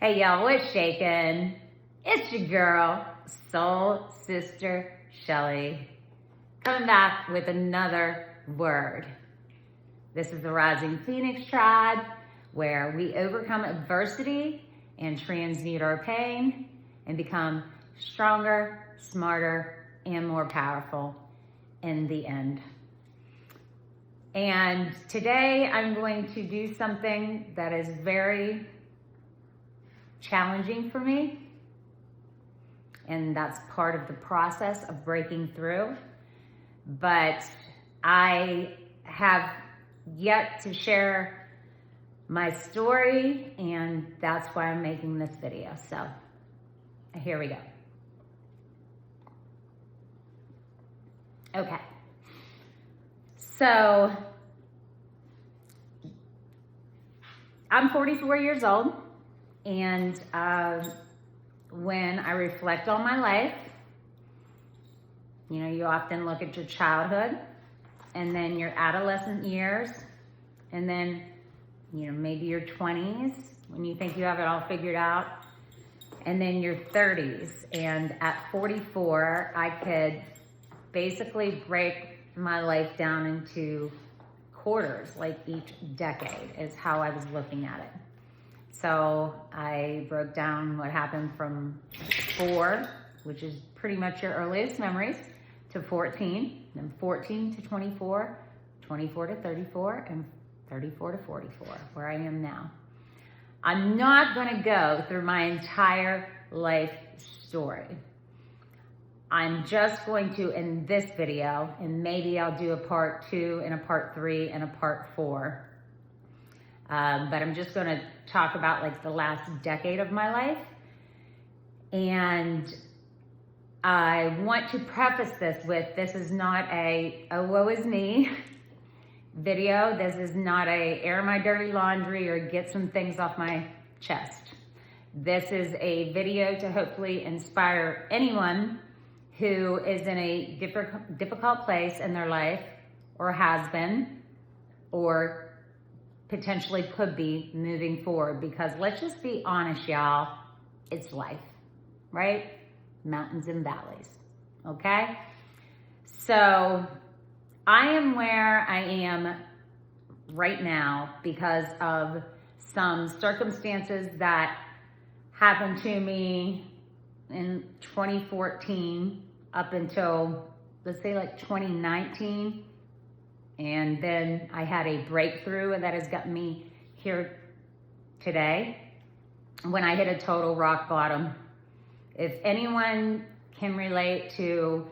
Hey y'all, what's shaking? It's your girl, Soul Sister Shelley, coming back with another word. This is the Rising Phoenix Tribe, where we overcome adversity and transmute our pain and become stronger, smarter, and more powerful in the end. And today I'm going to do something that is very challenging for me, and that's part of the process of breaking through. But I have yet to share my story, and that's why I'm making this video. So here we go. Okay. So I'm 44 years old. And when I reflect on my life, you often look at your childhood and then your adolescent years and then, maybe your 20s when you think you have it all figured out, and then your 30s. And at 44, I could basically break my life down into quarters, like each decade is how I was looking at it. So I broke down what happened from 4, which is pretty much your earliest memories, to 14, then 14 to 24, 24 to 34, and 34 to 44, where I am now. I'm not gonna go through my entire life story. I'm just going to, in this video, and maybe I'll do a part 2 and a part 3 and a part 4. But I'm just gonna talk about like the last decade of my life. And I want to preface this with, this is not a woe is me video. This is not a air my dirty laundry or get some things off my chest. This is a video to hopefully inspire anyone who is in a difficult place in their life, or has been, or potentially could be moving forward. Because let's just be honest, y'all, it's life, right? Mountains and valleys, okay? So I am where I am right now because of some circumstances that happened to me in 2014 up until, let's say, like 2019. And then I had a breakthrough that has gotten me here today when I hit a total rock bottom. If anyone can relate to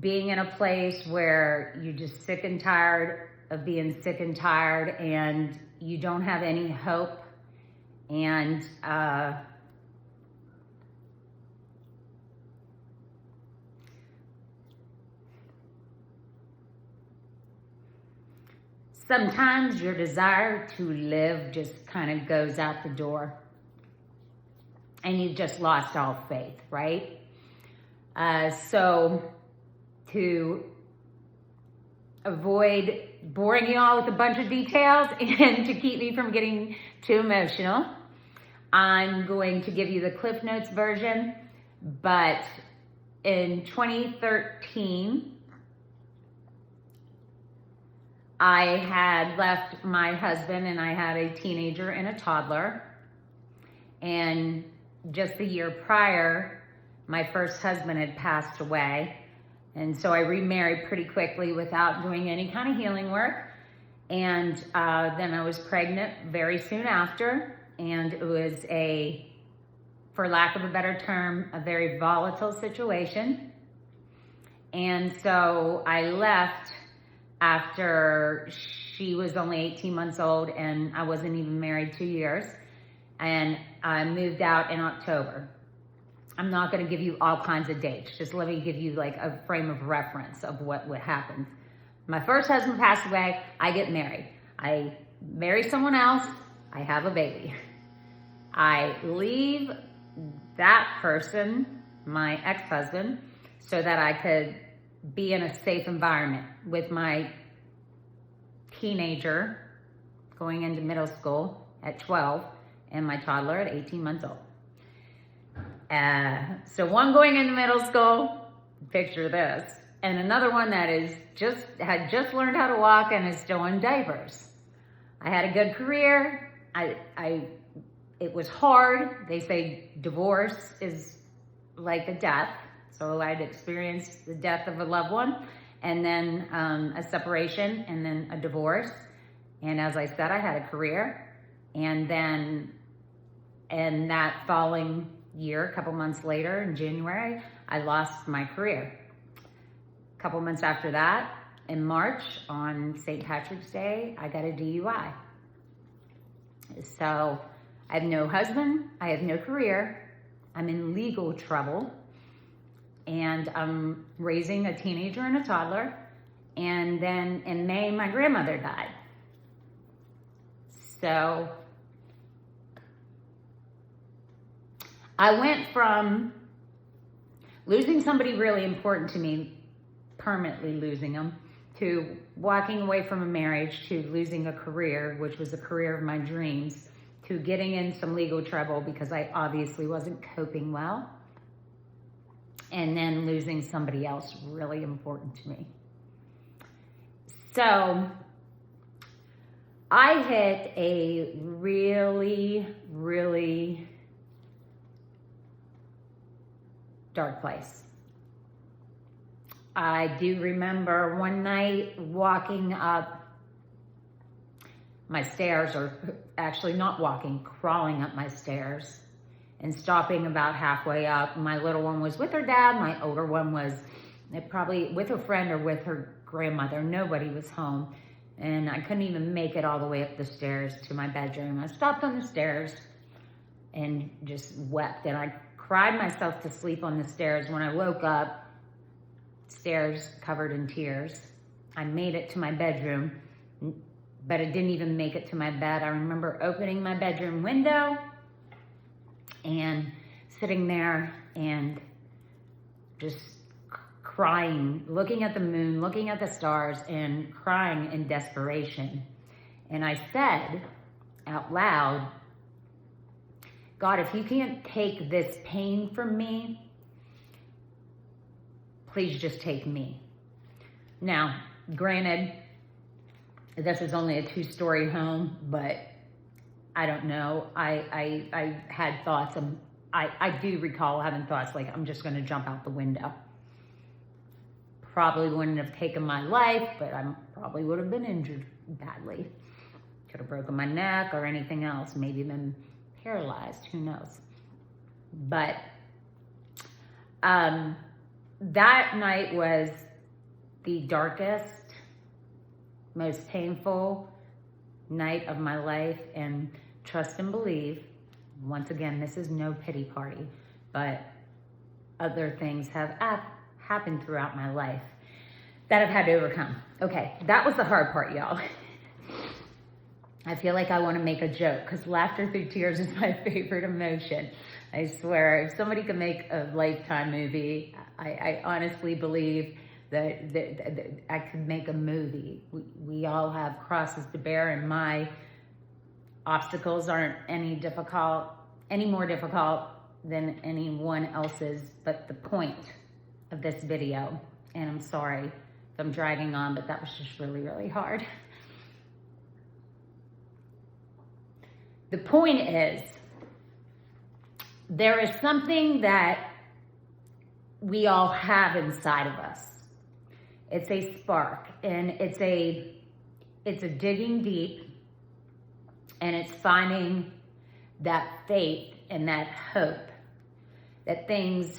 being in a place where you're just sick and tired of being sick and tired and you don't have any hope, and sometimes your desire to live just kind of goes out the door and you've just lost all faith, right? So to avoid boring you all with a bunch of details and to keep me from getting too emotional, I'm going to give you the Cliff Notes version. But in 2013, I had left my husband and I had a teenager and a toddler. And just the year prior, my first husband had passed away. And so I remarried pretty quickly without doing any kind of healing work. And then I was pregnant very soon after. And it was for lack of a better term, a very volatile situation. And so I left after she was only 18 months old and I wasn't even married 2 years. And I moved out in October. I'm not gonna give you all kinds of dates. Just let me give you like a frame of reference of what happened. My first husband passed away, I get married. I marry someone else, I have a baby. I leave that person, my ex-husband, so that I could be in a safe environment with my teenager going into middle school at 12 and my toddler at 18 months old. So one going into middle school, picture this, and another one that had just learned how to walk and is still in diapers. I had a good career. It was hard. They say divorce is like a death. So I'd experienced the death of a loved one, and then a separation, and then a divorce. And as I said, I had a career. And then in that following year, a couple months later in January, I lost my career. A couple months after that, in March, on St. Patrick's Day, I got a DUI. So I have no husband, I have no career, I'm in legal trouble, and I'm raising a teenager and a toddler. And then in May, my grandmother died. So I went from losing somebody really important to me, permanently losing them, to walking away from a marriage, to losing a career, which was a career of my dreams, to getting in some legal trouble because I obviously wasn't coping well, and then losing somebody else really important to me. So I hit a really, really dark place. I do remember one night walking up my stairs, or actually not walking, crawling up my stairs, and stopping about halfway up. My little one was with her dad. My older one was probably with a friend or with her grandmother. Nobody was home. And I couldn't even make it all the way up the stairs to my bedroom. I stopped on the stairs and just wept. And I cried myself to sleep on the stairs. When I woke up, stairs covered in tears. I made it to my bedroom, but I didn't even make it to my bed. I remember opening my bedroom window and sitting there and just crying, looking at the moon, looking at the stars, and crying in desperation. And I said out loud, God, if you can't take this pain from me, please just take me. Now, granted, this is only a 2-story home, but I don't know. I had thoughts, and I do recall having thoughts like, I'm just gonna jump out the window. Probably wouldn't have taken my life, but I probably would have been injured badly. Could have broken my neck or anything else, maybe been paralyzed, who knows. But that night was the darkest, most painful night of my life, and trust and believe, once again, this is no pity party, but other things have happened throughout my life that I've had to overcome. Okay, that was the hard part, y'all. I feel like I want to make a joke because laughter through tears is my favorite emotion. I swear, if somebody could make a Lifetime movie, I honestly believe that I could make a movie. We all have crosses to bear, and my obstacles aren't any more difficult than anyone else's. But the point of this video, and I'm sorry if I'm dragging on, but that was just really, really hard. The point is, there is something that we all have inside of us. It's a spark, and it's a digging deep, and it's finding that faith and that hope that things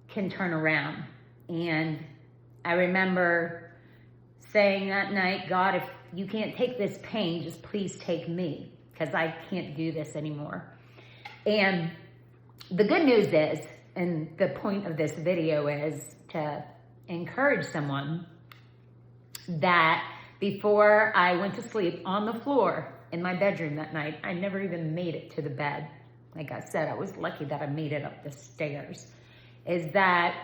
can turn around. And I remember saying that night, God, if you can't take this pain, just please take me, because I can't do this anymore. And the good news is, and the point of this video is to encourage someone, that before I went to sleep on the floor in my bedroom that night, I never even made it to the bed. Like I said, I was lucky that I made it up the stairs. Is that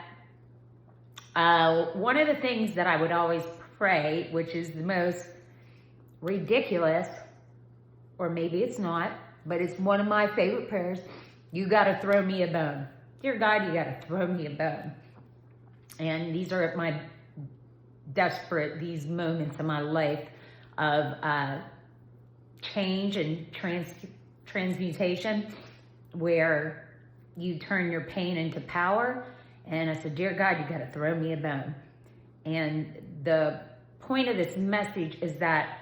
one of the things that I would always pray, which is the most ridiculous, or maybe it's not, but it's one of my favorite prayers. You got to throw me a bone. Dear God, you got to throw me a bone. And these are my these moments in my life of change and transmutation, where you turn your pain into power. And I said, dear God, you got to throw me a bone. And the point of this message is that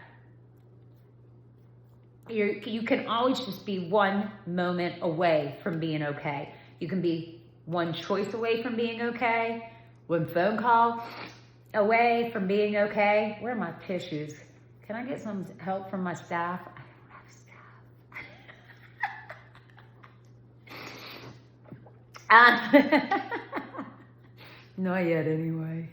you can always just be one moment away from being okay. You can be one choice away from being okay, one phone call away from being okay. Where are my tissues? Can I get some help from my staff? I don't have staff. Not yet, anyway.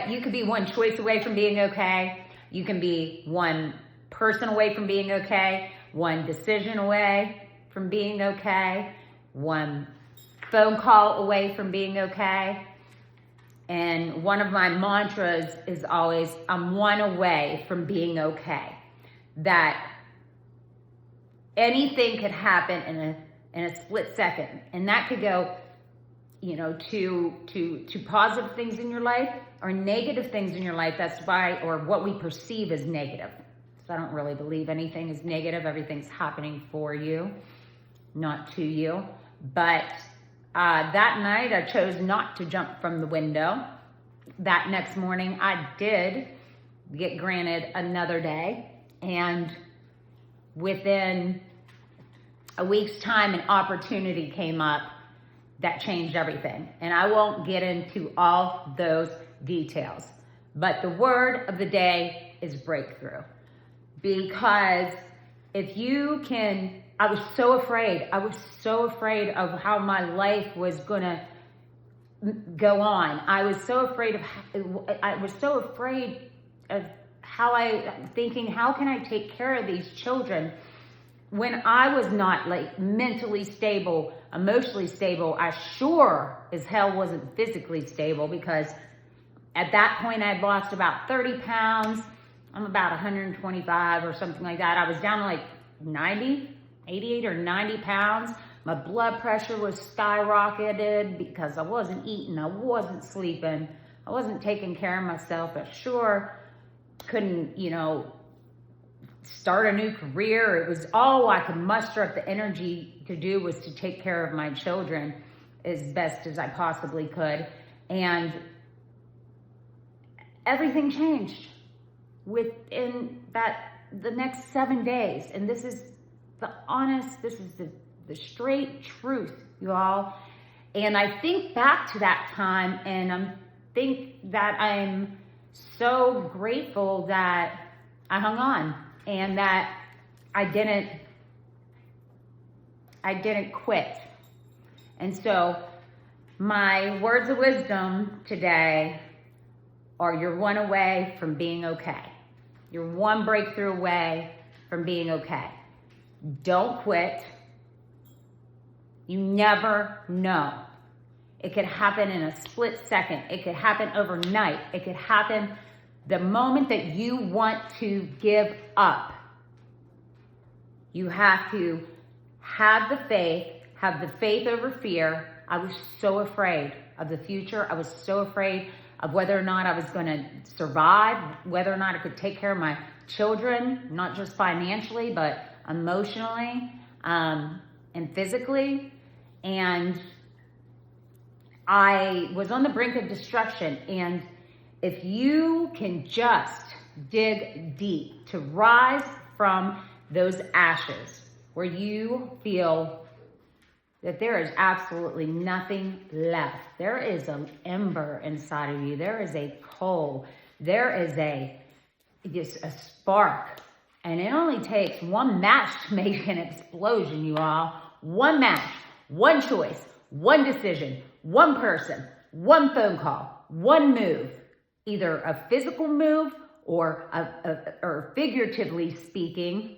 You could be one choice away from being okay. You can be one person away from being okay, one decision away from being okay, one phone call away from being okay. And one of my mantras is always, I'm one away from being okay. That anything could happen in a split second. And that could go, to positive things in your life or negative things in your life. That's why, or what we perceive as negative. So I don't really believe anything is negative. Everything's happening for you, not to you. But that night I chose not to jump from the window. That next morning I did get granted another day. And within a week's time, an opportunity came up that changed everything. And I won't get into all those details. But the word of the day is breakthrough. Because if you can, I was so afraid. I was so afraid of how my life was going to go on. I was so afraid of thinking, how can I take care of these children when I was not mentally stable, emotionally stable? I sure as hell wasn't physically stable, because at that point I'd lost about 30 pounds. I'm about 125 or something like that. I was down to 88 or 90 pounds. My blood pressure was skyrocketed because I wasn't eating, I wasn't sleeping, I wasn't taking care of myself. I sure couldn't, start a new career. It was all I could muster up the energy to do was to take care of my children as best as I possibly could. And everything changed within the next 7 days. And this is this is the straight truth, you all. And I think back to that time, and I think that I'm so grateful that I hung on and that I didn't quit. And so my words of wisdom today are, you're one away from being okay. You're one breakthrough away from being okay. Don't quit. You never know. It could happen in a split second. It could happen overnight. It could happen the moment that you want to give up. You have to have the faith over fear. I was so afraid of the future. I was so afraid of whether or not I was going to survive, whether or not I could take care of my children, not just financially, but emotionally and physically. And I was on the brink of destruction. And if you can just dig deep to rise from those ashes where you feel that there is absolutely nothing left. There is an ember inside of you. There is a coal. There is just a spark. And it only takes one match to make an explosion, you all. One match, one choice, one decision, one person, one phone call, one move. Either a physical move or figuratively speaking.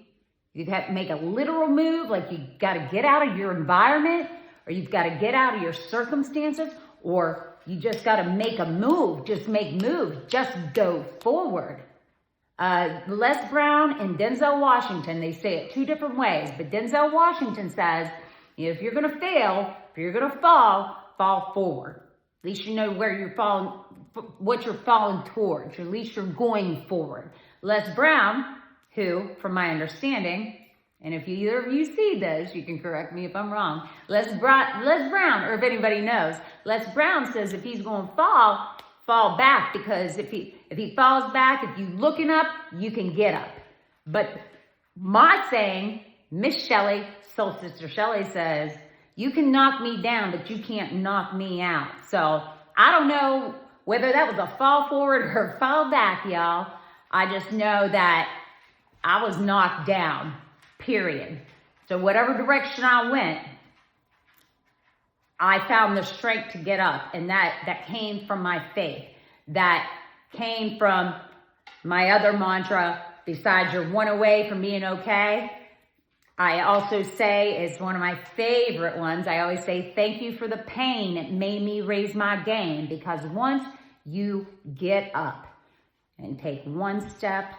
You have to make a literal move, like you got to get out of your environment, or you've got to get out of your circumstances, or you just got to make a move. Just make moves. Just go forward. Les Brown and Denzel Washington, they say it two different ways, but Denzel Washington says, if you're going to fail, if you're going to fall forward. At least you know where you're falling, what you're falling towards. At least you're going forward. Les Brown, who, from my understanding, and if either of you see this, you can correct me if I'm wrong. Les Brown, or if anybody knows, Les Brown says if he's going to fall back, because if he falls back, if you're looking up, you can get up. But my saying, Miss Shelley, Soul Sister Shelley says, you can knock me down, but you can't knock me out. So I don't know whether that was a fall forward or fall back, y'all. I just know that I was knocked down, period. So whatever direction I went, I found the strength to get up. And that came from my faith. That came from my other mantra, besides you're one away from being okay. I also say, it's one of my favorite ones, I always say, thank you for the pain. It made me raise my game. Because once you get up and take one step,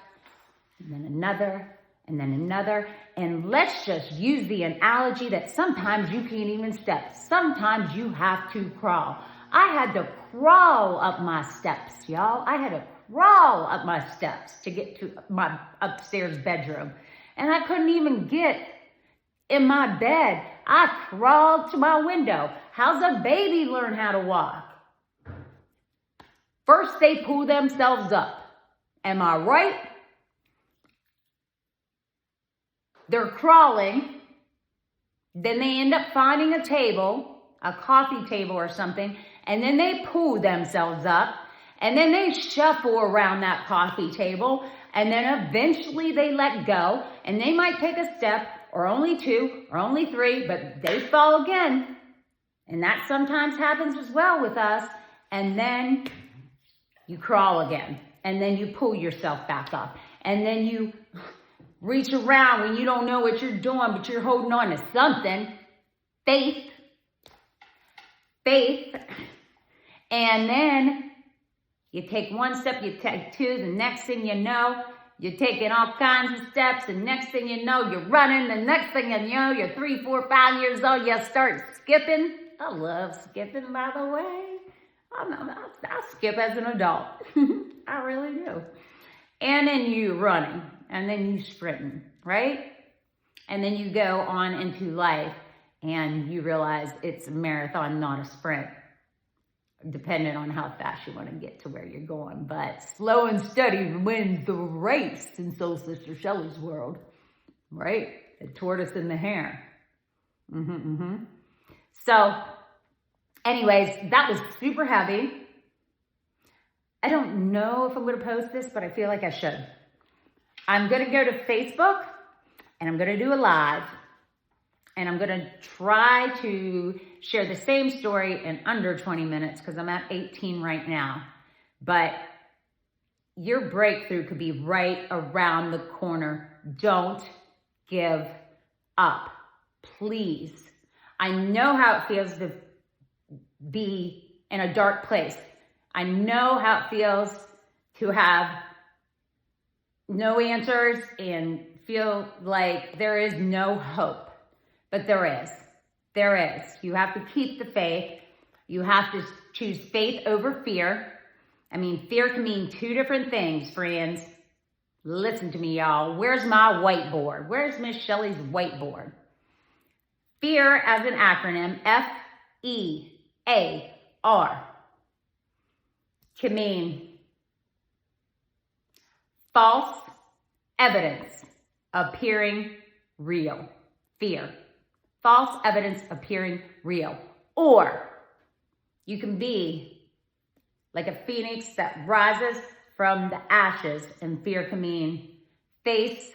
and then another, and then another, and let's just use the analogy that sometimes you can't even step. Sometimes you have to crawl. I had to crawl up my steps, y'all. I had to crawl up my steps to get to my upstairs bedroom. And I couldn't even get in my bed. I crawled to my window. How's a baby learn how to walk? First, they pull themselves up. Am I right? They're crawling. Then they end up finding a table, a coffee table or something, and then they pull themselves up, and then they shuffle around that coffee table, and then eventually they let go, and they might take a step, or only two, or only three, but they fall again. And that sometimes happens as well with us. And then you crawl again, and then you pull yourself back up, and then you reach around when you don't know what you're doing, but you're holding on to something. Faith. And then you take one step, you take two, the next thing you know, you're taking all kinds of steps, and next thing you know, you're running, the next thing you know, you're 3, 4, 5 years old, you start skipping. I love skipping, by the way. I skip as an adult. I really do. And then you running, and then you sprinting, right? And then you go on into life, and you realize it's a marathon, not a sprint, depending on how fast you want to get to where you're going. But slow and steady wins the race in Soul Sister Shelley's world, right? The tortoise and the hare. So, anyways, that was super heavy. I don't know if I'm going to post this, but I feel like I should. I'm going to go to Facebook, and I'm going to do a live. And I'm going to try to share the same story in under 20 minutes because I'm at 18 right now. But your breakthrough could be right around the corner. Don't give up. Please. I know how it feels to be in a dark place. I know how it feels to have no answers and feel like there is no hope. But there is. There is. You have to keep the faith. You have to choose faith over fear. I mean, fear can mean two different things, friends. Listen to me, y'all. Where's my whiteboard? Where's Miss Shelley's whiteboard? Fear as an acronym, F-E-A-R, can mean false evidence appearing real. Fear. False evidence appearing real. Or you can be like a phoenix that rises from the ashes, and fear can mean face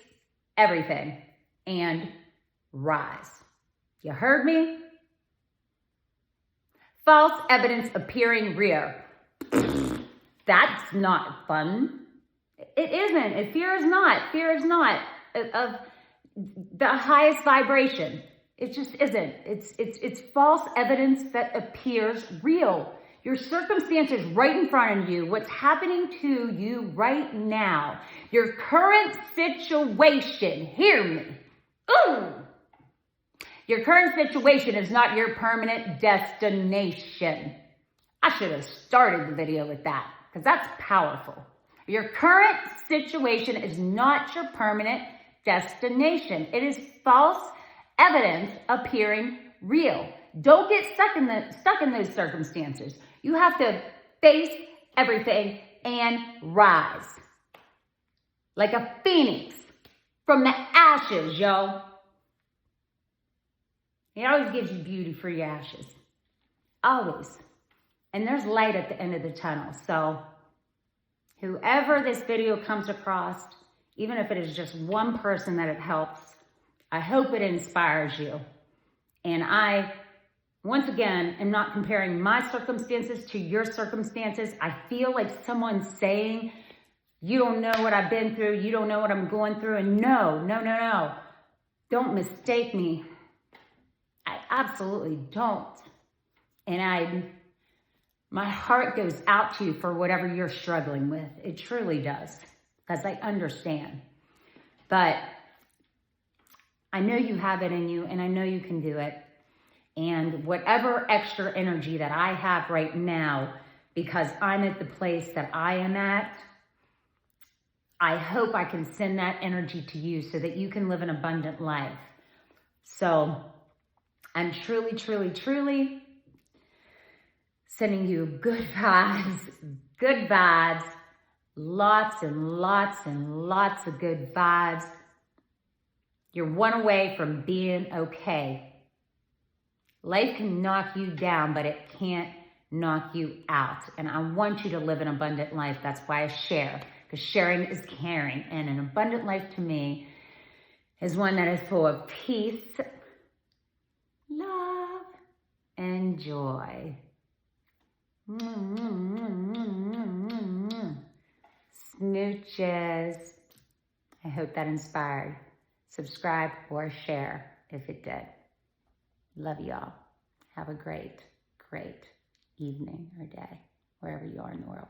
everything and rise. You heard me? False evidence appearing real. That's not fun. It isn't. Fear is not. Fear is not of the highest vibration. It just isn't. It's false evidence that appears real. Your circumstances right in front of you, what's happening to you right now, your current situation, hear me. Ooh! Your current situation is not your permanent destination. I should have started the video with that because that's powerful. Your current situation is not your permanent destination. It is false evidence appearing real. Don't get stuck in those circumstances. You have to face everything and rise like a phoenix from the ashes, yo. He always gives you beauty for your ashes. Always. And there's light at the end of the tunnel. So whoever this video comes across, even if it is just one person that it helps, I hope it inspires you. And I, once again, am not comparing my circumstances to your circumstances. I feel like someone's saying, you don't know what I've been through. You don't know what I'm going through. And no. Don't mistake me. I absolutely don't. And my heart goes out to you for whatever you're struggling with. It truly does, because I understand. But I know you have it in you, and I know you can do it. And whatever extra energy that I have right now, because I'm at the place that I am at, I hope I can send that energy to you so that you can live an abundant life. So I'm truly sending you good vibes, lots and lots of good vibes. You're one away from being okay. Life can knock you down, but it can't knock you out. And I want you to live an abundant life. That's why I share, because sharing is caring. And an abundant life to me is one that is full of peace, love, and joy. Smooches. I hope that inspired. Subscribe or share if it did. Love y'all. Have a great evening or day, wherever you are in the world.